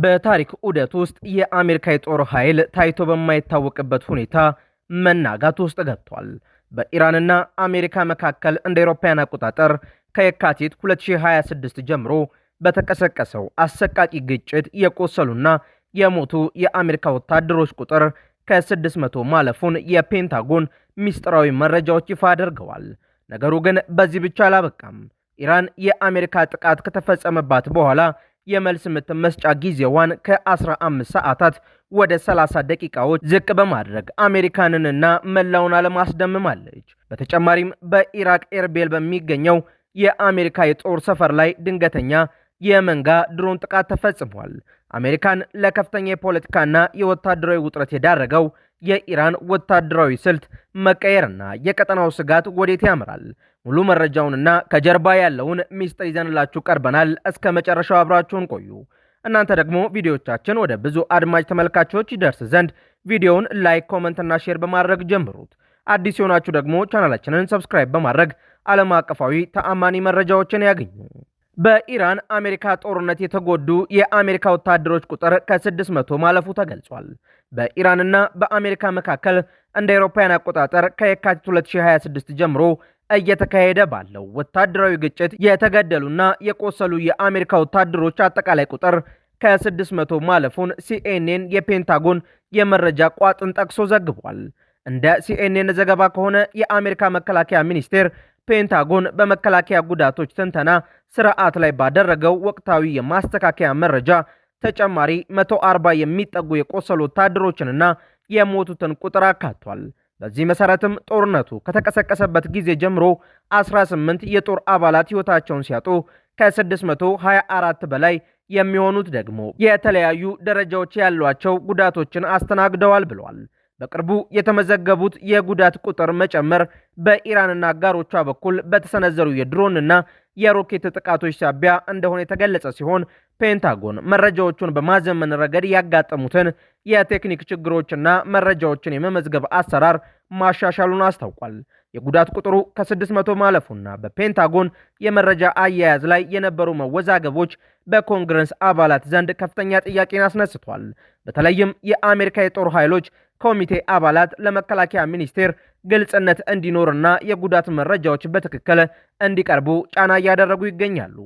በታሪክ ዑደት ውስጥ የአሜሪካ የጦር ኃይል ታይቶ በማይታወቅበት ሁኔታ መናጋት ውስጥ ገብቷል። በኢራንና አሜሪካ መካከል እንደ አውሮፓውያን አቆጣጠር ከየካቲት 2026 ጀምሮ በተቀሰቀሰው አሰቃቂ ግጭት የቆሰሉና የሞቱ የአሜሪካ ወታደሮች ቁጥር ከ600 ማለፉን የፔንታጎን ሚስጥራዊ መረጃዎች ይፋ አድርገዋል። ነገሩ ግን በዚህ ብቻ አላበቃም። ኢራን የአሜሪካ ጥቃት ከተፈጸመባት በኋላ የመልስ ምት መስጫ ጊዜዋን ከ15 ሰዓታት ወደ 30 ደቂቃዎች ዝቅ በማድረግ አሜሪካንንና መላውን ዓለም አስደምማለች። በተጨማሪም በኢራቅ ኤርቤል በሚገኘው የአሜሪካ የጦር ሰፈር ላይ ድንገተኛ የመንጋ ድሮን ጥቃት ተፈጽሟል። አሜሪካን ለከፍተኛ የፖለቲካና የወታደራዊ ውጥረት የዳረገው የኢራን ወታደራዊ ስልት መቀየርና የቀጠናው ስጋት ወዴት ያመራል? ሙሉ መረጃውንና ከጀርባ ያለውን ሚስጥር ይዘንላችሁ ቀርበናል። እስከ መጨረሻው አብራችሁን ቆዩ። እናንተ ደግሞ ቪዲዮቻችን ወደ ብዙ አድማጭ ተመልካቾች ይደርስ ዘንድ ቪዲዮውን ላይክ፣ ኮመንትና ሼር በማድረግ ጀምሩት። አዲስ የሆናችሁ ደግሞ ቻናላችንን ሰብስክራይብ በማድረግ ዓለም አቀፋዊ ተአማኒ መረጃዎችን ያገኙ። በኢራን አሜሪካ ጦርነት የተጎዱ የአሜሪካ ወታደሮች ቁጥር ከ600 ማለፉ ተገልጿል። በኢራንና በአሜሪካ መካከል እንደ አውሮፓውያን አቆጣጠር ከየካቲት 2026 ጀምሮ እየተካሄደ ባለው ወታደራዊ ግጭት የተገደሉና የቆሰሉ የአሜሪካ ወታደሮች አጠቃላይ ቁጥር ከ600 ማለፉን ሲኤንኤን የፔንታጎን የመረጃ ቋጥን ጠቅሶ ዘግቧል። እንደ ሲኤንኤን ዘገባ ከሆነ የአሜሪካ መከላከያ ሚኒስቴር ፔንታጎን በመከላከያ ጉዳቶች ትንተና ስርዓት ላይ ባደረገው ወቅታዊ የማስተካከያ መረጃ ተጨማሪ 140 የሚጠጉ የቆሰሉ ወታደሮችንና የሞቱትን ቁጥር አካቷል። በዚህ መሰረትም ጦርነቱ ከተቀሰቀሰበት ጊዜ ጀምሮ 18 የጦር አባላት ሕይወታቸውን ሲያጡ ከ624 በላይ የሚሆኑት ደግሞ የተለያዩ ደረጃዎች ያሏቸው ጉዳቶችን አስተናግደዋል ብሏል። በቅርቡ የተመዘገቡት የጉዳት ቁጥር መጨመር በኢራንና አጋሮቿ በኩል በተሰነዘሩ የድሮንና የሮኬት ጥቃቶች ሳቢያ እንደሆነ የተገለጸ ሲሆን ፔንታጎን መረጃዎቹን በማዘመን ረገድ ያጋጠሙትን የቴክኒክ ችግሮችና መረጃዎችን የመመዝገብ አሰራር ማሻሻሉን አስታውቋል። የጉዳት ቁጥሩ ከ600 ማለፉና በፔንታጎን የመረጃ አያያዝ ላይ የነበሩ መወዛገቦች በኮንግረስ አባላት ዘንድ ከፍተኛ ጥያቄን አስነስቷል። በተለይም የአሜሪካ የጦር ኃይሎች ኮሚቴ አባላት ለመከላከያ ሚኒስቴር ግልጽነት እንዲኖርና የጉዳት መረጃዎች በትክክል እንዲቀርቡ ጫና እያደረጉ ይገኛሉ።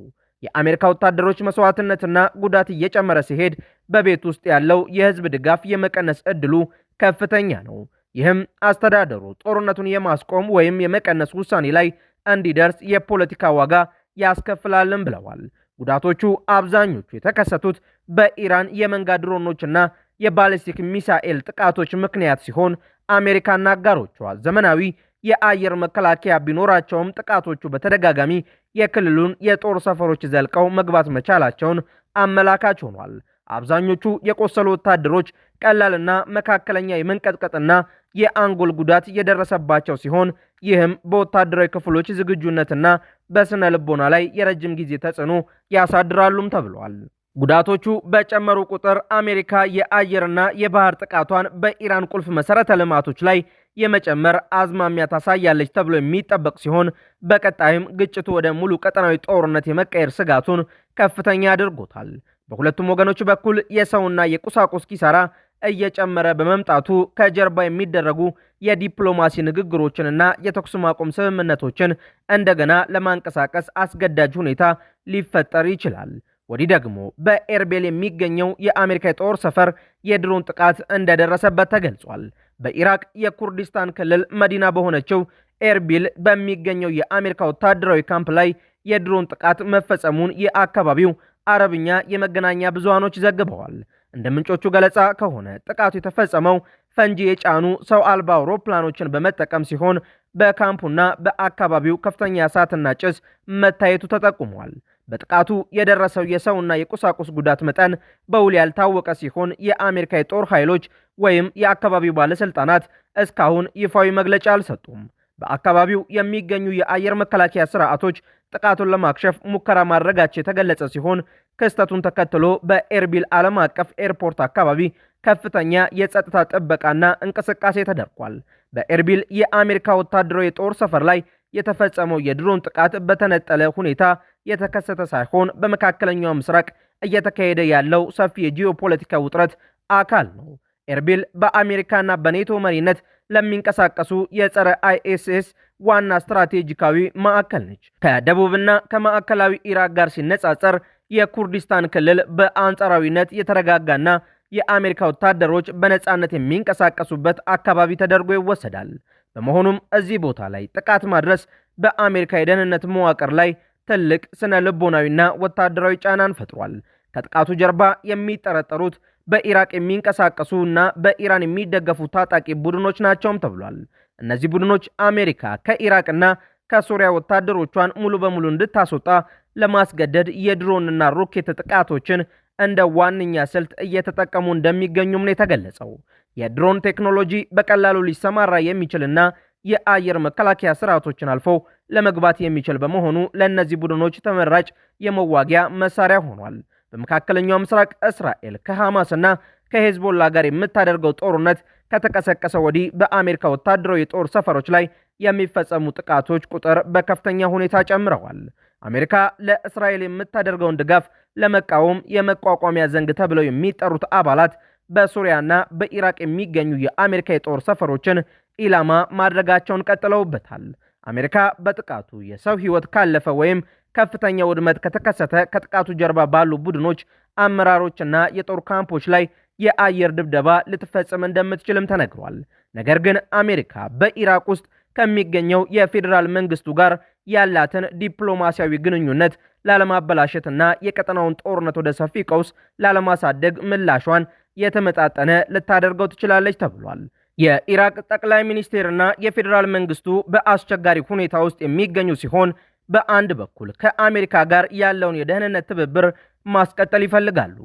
የአሜሪካ ወታደሮች መስዋዕትነትና ጉዳት እየጨመረ ሲሄድ በቤት ውስጥ ያለው የሕዝብ ድጋፍ የመቀነስ ዕድሉ ከፍተኛ ነው። ይህም አስተዳደሩ ጦርነቱን የማስቆም ወይም የመቀነስ ውሳኔ ላይ እንዲደርስ የፖለቲካ ዋጋ ያስከፍላልን ብለዋል። ጉዳቶቹ አብዛኞቹ የተከሰቱት በኢራን የመንጋ ድሮኖችና የባሊስቲክ ሚሳኤል ጥቃቶች ምክንያት ሲሆን አሜሪካና አጋሮቿ ዘመናዊ የአየር መከላከያ ቢኖራቸውም ጥቃቶቹ በተደጋጋሚ የክልሉን የጦር ሰፈሮች ዘልቀው መግባት መቻላቸውን አመላካች ሆኗል። አብዛኞቹ የቆሰሉ ወታደሮች ቀላልና መካከለኛ የመንቀጥቀጥና የአንጎል ጉዳት የደረሰባቸው ሲሆን ይህም በወታደራዊ ክፍሎች ዝግጁነትና በስነ ልቦና ላይ የረጅም ጊዜ ተጽዕኖ ያሳድራሉም ተብሏል። ጉዳቶቹ በጨመሩ ቁጥር አሜሪካ የአየርና የባህር ጥቃቷን በኢራን ቁልፍ መሰረተ ልማቶች ላይ የመጨመር አዝማሚያ ታሳያለች ተብሎ የሚጠበቅ ሲሆን በቀጣይም ግጭቱ ወደ ሙሉ ቀጠናዊ ጦርነት የመቀየር ስጋቱን ከፍተኛ አድርጎታል። በሁለቱም ወገኖች በኩል የሰውና የቁሳቁስ ኪሳራ እየጨመረ በመምጣቱ ከጀርባ የሚደረጉ የዲፕሎማሲ ንግግሮችንና የተኩስ ማቆም ስምምነቶችን እንደገና ለማንቀሳቀስ አስገዳጅ ሁኔታ ሊፈጠር ይችላል። ወዲህ ደግሞ በኤርቤል የሚገኘው የአሜሪካ የጦር ሰፈር የድሮን ጥቃት እንደደረሰበት ተገልጿል። በኢራቅ የኩርዲስታን ክልል መዲና በሆነችው ኤርቢል በሚገኘው የአሜሪካ ወታደራዊ ካምፕ ላይ የድሮን ጥቃት መፈጸሙን የአካባቢው አረብኛ የመገናኛ ብዙሃኖች ዘግበዋል። እንደ ምንጮቹ ገለጻ ከሆነ ጥቃቱ የተፈጸመው ፈንጂ የጫኑ ሰው አልባ አውሮፕላኖችን በመጠቀም ሲሆን በካምፑና በአካባቢው ከፍተኛ እሳትና ጭስ መታየቱ ተጠቁሟል። በጥቃቱ የደረሰው የሰውና የቁሳቁስ ጉዳት መጠን በውል ያልታወቀ ሲሆን የአሜሪካ የጦር ኃይሎች ወይም የአካባቢው ባለስልጣናት እስካሁን ይፋዊ መግለጫ አልሰጡም። በአካባቢው የሚገኙ የአየር መከላከያ ስርዓቶች ጥቃቱን ለማክሸፍ ሙከራ ማድረጋቸው የተገለጸ ሲሆን ክስተቱን ተከትሎ በኤርቢል ዓለም አቀፍ ኤርፖርት አካባቢ ከፍተኛ የጸጥታ ጥበቃና እንቅስቃሴ ተደርጓል። በኤርቢል የአሜሪካ ወታደራዊ የጦር ሰፈር ላይ የተፈጸመው የድሮን ጥቃት በተነጠለ ሁኔታ የተከሰተ ሳይሆን በመካከለኛው ምስራቅ እየተካሄደ ያለው ሰፊ የጂኦፖለቲካ ውጥረት አካል ነው። ኤርቢል በአሜሪካና በኔቶ መሪነት ለሚንቀሳቀሱ የጸረ አይኤስኤስ ዋና ስትራቴጂካዊ ማዕከል ነች። ከደቡብና ከማዕከላዊ ኢራቅ ጋር ሲነጻጸር የኩርዲስታን ክልል በአንጻራዊነት የተረጋጋና የአሜሪካ ወታደሮች በነጻነት የሚንቀሳቀሱበት አካባቢ ተደርጎ ይወሰዳል። በመሆኑም እዚህ ቦታ ላይ ጥቃት ማድረስ በአሜሪካ የደህንነት መዋቅር ላይ ትልቅ ስነ ልቦናዊና ወታደራዊ ጫናን ፈጥሯል። ከጥቃቱ ጀርባ የሚጠረጠሩት በኢራቅ የሚንቀሳቀሱ እና በኢራን የሚደገፉ ታጣቂ ቡድኖች ናቸውም ተብሏል። እነዚህ ቡድኖች አሜሪካ ከኢራቅና ከሶሪያ ወታደሮቿን ሙሉ በሙሉ እንድታስወጣ ለማስገደድ የድሮንና ሮኬት ጥቃቶችን እንደ ዋነኛ ስልት እየተጠቀሙ እንደሚገኙም ነው የተገለጸው። የድሮን ቴክኖሎጂ በቀላሉ ሊሰማራ የሚችልና የአየር መከላከያ ስርዓቶችን አልፎ ለመግባት የሚችል በመሆኑ ለእነዚህ ቡድኖች ተመራጭ የመዋጊያ መሳሪያ ሆኗል። በመካከለኛው ምስራቅ እስራኤል ከሐማስና ከሄዝቦላ ጋር የምታደርገው ጦርነት ከተቀሰቀሰ ወዲህ በአሜሪካ ወታደራዊ የጦር ሰፈሮች ላይ የሚፈጸሙ ጥቃቶች ቁጥር በከፍተኛ ሁኔታ ጨምረዋል። አሜሪካ ለእስራኤል የምታደርገውን ድጋፍ ለመቃወም የመቋቋሚያ ዘንግ ተብለው የሚጠሩት አባላት በሱሪያና በኢራቅ የሚገኙ የአሜሪካ የጦር ሰፈሮችን ኢላማ ማድረጋቸውን ቀጥለውበታል። አሜሪካ በጥቃቱ የሰው ሕይወት ካለፈ ወይም ከፍተኛ ውድመት ከተከሰተ ከጥቃቱ ጀርባ ባሉ ቡድኖች አመራሮችና የጦር ካምፖች ላይ የአየር ድብደባ ልትፈጽም እንደምትችልም ተነግሯል። ነገር ግን አሜሪካ በኢራቅ ውስጥ ከሚገኘው የፌዴራል መንግስቱ ጋር ያላትን ዲፕሎማሲያዊ ግንኙነት ላለማበላሸትና የቀጠናውን ጦርነት ወደ ሰፊ ቀውስ ላለማሳደግ ምላሿን የተመጣጠነ ልታደርገው ትችላለች ተብሏል። የኢራቅ ጠቅላይ ሚኒስቴርና የፌዴራል መንግስቱ በአስቸጋሪ ሁኔታ ውስጥ የሚገኙ ሲሆን በአንድ በኩል ከአሜሪካ ጋር ያለውን የደህንነት ትብብር ማስቀጠል ይፈልጋሉ።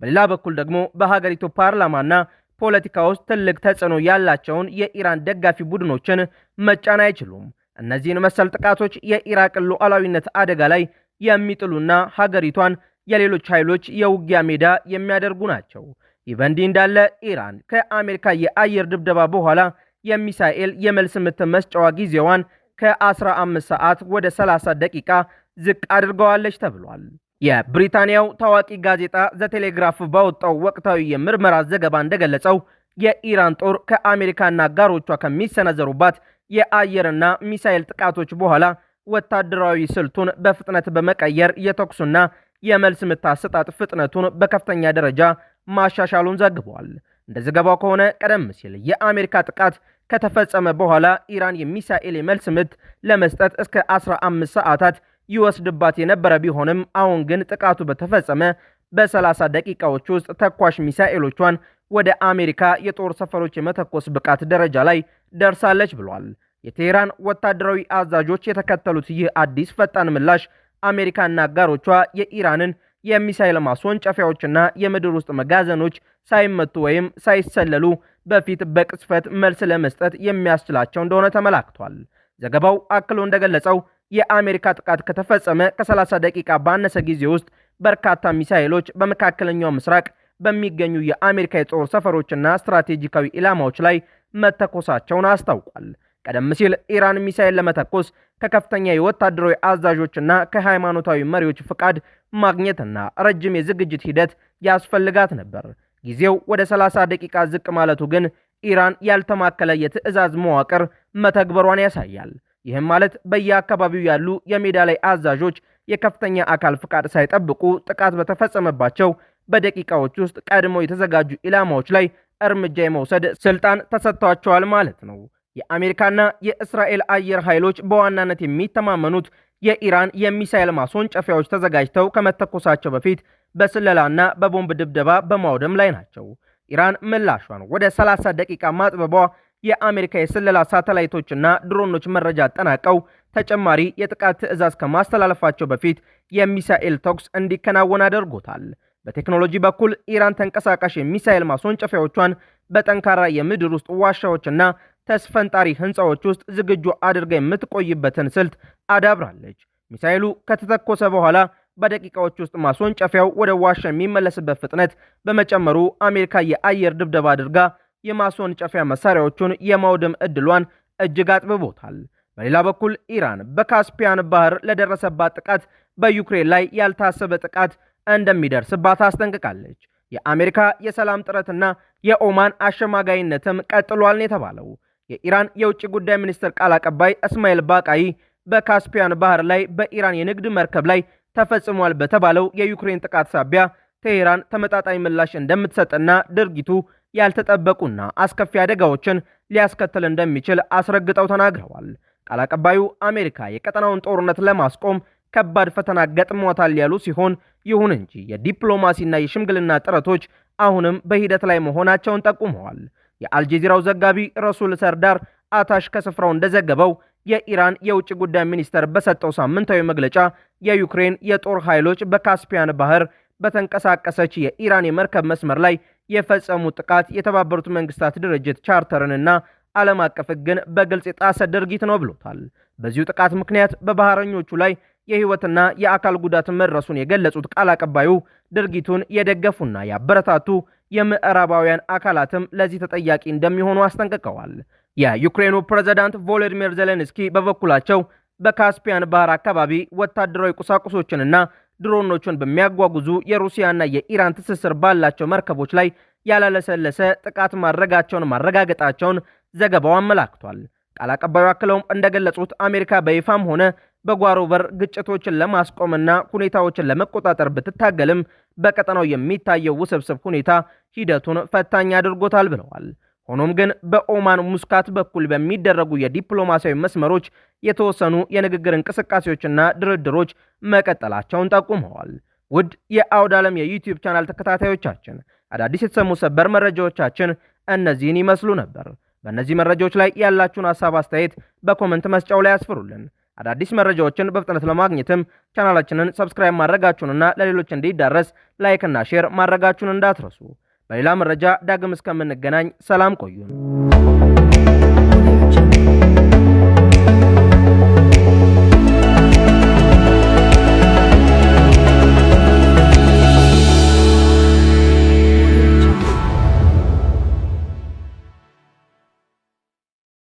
በሌላ በኩል ደግሞ በሀገሪቱ ፓርላማና ፖለቲካ ውስጥ ትልቅ ተጽዕኖ ያላቸውን የኢራን ደጋፊ ቡድኖችን መጫን አይችሉም። እነዚህን መሰል ጥቃቶች የኢራቅን ሉዓላዊነት አደጋ ላይ የሚጥሉና ሀገሪቷን የሌሎች ኃይሎች የውጊያ ሜዳ የሚያደርጉ ናቸው። ይህ በእንዲህ እንዳለ ኢራን ከአሜሪካ የአየር ድብደባ በኋላ የሚሳኤል የመልስ ምት መስጫዋ ጊዜዋን ከ15 ሰዓት ወደ 30 ደቂቃ ዝቅ አድርገዋለች ተብሏል። የብሪታንያው ታዋቂ ጋዜጣ ዘቴሌግራፍ ባወጣው ወቅታዊ የምርመራ ዘገባ እንደገለጸው የኢራን ጦር ከአሜሪካና አጋሮቿ ከሚሰነዘሩባት የአየርና ሚሳኤል ጥቃቶች በኋላ ወታደራዊ ስልቱን በፍጥነት በመቀየር የተኩሱና የመልስ ምት አሰጣጥ ፍጥነቱን በከፍተኛ ደረጃ ማሻሻሉን ዘግቧል። እንደ ዘገባው ከሆነ ቀደም ሲል የአሜሪካ ጥቃት ከተፈጸመ በኋላ ኢራን የሚሳኤል የመልስ ምት ለመስጠት እስከ 15 ሰዓታት ይወስድባት የነበረ ቢሆንም አሁን ግን ጥቃቱ በተፈጸመ በ30 ደቂቃዎች ውስጥ ተኳሽ ሚሳኤሎቿን ወደ አሜሪካ የጦር ሰፈሮች የመተኮስ ብቃት ደረጃ ላይ ደርሳለች ብሏል። የቴህራን ወታደራዊ አዛዦች የተከተሉት ይህ አዲስ ፈጣን ምላሽ አሜሪካና አጋሮቿ የኢራንን የሚሳኤል ማስወንጨፊያዎችና የምድር ውስጥ መጋዘኖች ሳይመቱ ወይም ሳይሰለሉ በፊት በቅጽበት መልስ ለመስጠት የሚያስችላቸው እንደሆነ ተመላክቷል። ዘገባው አክሎ እንደገለጸው የአሜሪካ ጥቃት ከተፈጸመ ከ30 ደቂቃ ባነሰ ጊዜ ውስጥ በርካታ ሚሳኤሎች በመካከለኛው ምስራቅ በሚገኙ የአሜሪካ የጦር ሰፈሮችና ስትራቴጂካዊ ኢላማዎች ላይ መተኮሳቸውን አስታውቋል። ቀደም ሲል ኢራን ሚሳኤል ለመተኮስ ከከፍተኛ የወታደራዊ አዛዦችና ከሃይማኖታዊ መሪዎች ፍቃድ ማግኘትና ረጅም የዝግጅት ሂደት ያስፈልጋት ነበር። ጊዜው ወደ 30 ደቂቃ ዝቅ ማለቱ ግን ኢራን ያልተማከለ የትዕዛዝ መዋቅር መተግበሯን ያሳያል። ይህም ማለት በየአካባቢው ያሉ የሜዳ ላይ አዛዦች የከፍተኛ አካል ፍቃድ ሳይጠብቁ ጥቃት በተፈጸመባቸው በደቂቃዎች ውስጥ ቀድሞ የተዘጋጁ ኢላማዎች ላይ እርምጃ የመውሰድ ስልጣን ተሰጥቷቸዋል ማለት ነው። የአሜሪካና የእስራኤል አየር ኃይሎች በዋናነት የሚተማመኑት የኢራን የሚሳኤል ማስወንጨፊያዎች ተዘጋጅተው ከመተኮሳቸው በፊት በስለላና በቦምብ ድብደባ በማውደም ላይ ናቸው። ኢራን ምላሿን ወደ 30 ደቂቃ ማጥበቧ የአሜሪካ የስለላ ሳተላይቶችና ድሮኖች መረጃ አጠናቀው ተጨማሪ የጥቃት ትዕዛዝ ከማስተላለፋቸው በፊት የሚሳኤል ተኩስ እንዲከናወን አድርጎታል። በቴክኖሎጂ በኩል ኢራን ተንቀሳቃሽ የሚሳኤል ማስወንጨፊያዎቿን በጠንካራ የምድር ውስጥ ዋሻዎችና ተስፈንጣሪ ህንፃዎች ውስጥ ዝግጁ አድርጋ የምትቆይበትን ስልት አዳብራለች። ሚሳኤሉ ከተተኮሰ በኋላ በደቂቃዎች ውስጥ ማስወንጨፊያው ወደ ዋሻ የሚመለስበት ፍጥነት በመጨመሩ አሜሪካ የአየር ድብደባ አድርጋ የማስወንጨፊያ መሳሪያዎቹን የማውደም ዕድሏን እጅግ አጥብቦታል። በሌላ በኩል ኢራን በካስፒያን ባህር ለደረሰባት ጥቃት በዩክሬን ላይ ያልታሰበ ጥቃት እንደሚደርስባት አስጠንቅቃለች። የአሜሪካ የሰላም ጥረትና የኦማን አሸማጋይነትም ቀጥሏል ነው የተባለው። የኢራን የውጭ ጉዳይ ሚኒስትር ቃል አቀባይ እስማኤል ባቃይ በካስፒያን ባህር ላይ በኢራን የንግድ መርከብ ላይ ተፈጽሟል በተባለው የዩክሬን ጥቃት ሳቢያ ቴሄራን ተመጣጣኝ ምላሽ እንደምትሰጥና ድርጊቱ ያልተጠበቁና አስከፊ አደጋዎችን ሊያስከትል እንደሚችል አስረግጠው ተናግረዋል። ቃል አቀባዩ አሜሪካ የቀጠናውን ጦርነት ለማስቆም ከባድ ፈተና ገጥሟታል ያሉ ሲሆን ይሁን እንጂ የዲፕሎማሲና የሽምግልና ጥረቶች አሁንም በሂደት ላይ መሆናቸውን ጠቁመዋል። የአልጀዚራው ዘጋቢ ረሱል ሰርዳር አታሽ ከስፍራው እንደዘገበው የኢራን የውጭ ጉዳይ ሚኒስተር በሰጠው ሳምንታዊ መግለጫ የዩክሬን የጦር ኃይሎች በካስፒያን ባህር በተንቀሳቀሰች የኢራን የመርከብ መስመር ላይ የፈጸሙት ጥቃት የተባበሩት መንግስታት ድርጅት ቻርተርንና ዓለም አቀፍ ሕግን በግልጽ የጣሰ ድርጊት ነው ብሎታል። በዚሁ ጥቃት ምክንያት በባህረኞቹ ላይ የህይወትና የአካል ጉዳት መድረሱን የገለጹት ቃል አቀባዩ ድርጊቱን የደገፉና ያበረታቱ የምዕራባውያን አካላትም ለዚህ ተጠያቂ እንደሚሆኑ አስጠንቅቀዋል። የዩክሬኑ ፕሬዝዳንት ቮሎዲሚር ዜሌንስኪ በበኩላቸው በካስፒያን ባህር አካባቢ ወታደራዊ ቁሳቁሶችንና ድሮኖችን በሚያጓጉዙ የሩሲያና የኢራን ትስስር ባላቸው መርከቦች ላይ ያላለሰለሰ ጥቃት ማድረጋቸውን ማረጋገጣቸውን ዘገባው አመላክቷል። ቃል አቀባዩ አክለውም እንደገለጹት አሜሪካ በይፋም ሆነ በጓሮ በር ግጭቶችን ለማስቆምና ሁኔታዎችን ለመቆጣጠር ብትታገልም በቀጠናው የሚታየው ውስብስብ ሁኔታ ሂደቱን ፈታኝ አድርጎታል ብለዋል። ሆኖም ግን በኦማን ሙስካት በኩል በሚደረጉ የዲፕሎማሲያዊ መስመሮች የተወሰኑ የንግግር እንቅስቃሴዎችና ድርድሮች መቀጠላቸውን ጠቁመዋል። ውድ የአውድ ዓለም የዩቲዩብ ቻናል ተከታታዮቻችን አዳዲስ የተሰሙ ሰበር መረጃዎቻችን እነዚህን ይመስሉ ነበር። በእነዚህ መረጃዎች ላይ ያላችሁን ሀሳብ አስተያየት በኮመንት መስጫው ላይ ያስፍሩልን። አዳዲስ መረጃዎችን በፍጥነት ለማግኘትም ቻናላችንን ሰብስክራይብ ማድረጋችሁንና ለሌሎች እንዲዳረስ ላይክ እና ሼር ማድረጋችሁን እንዳትረሱ። በሌላ መረጃ ዳግም እስከምንገናኝ ሰላም ቆዩን።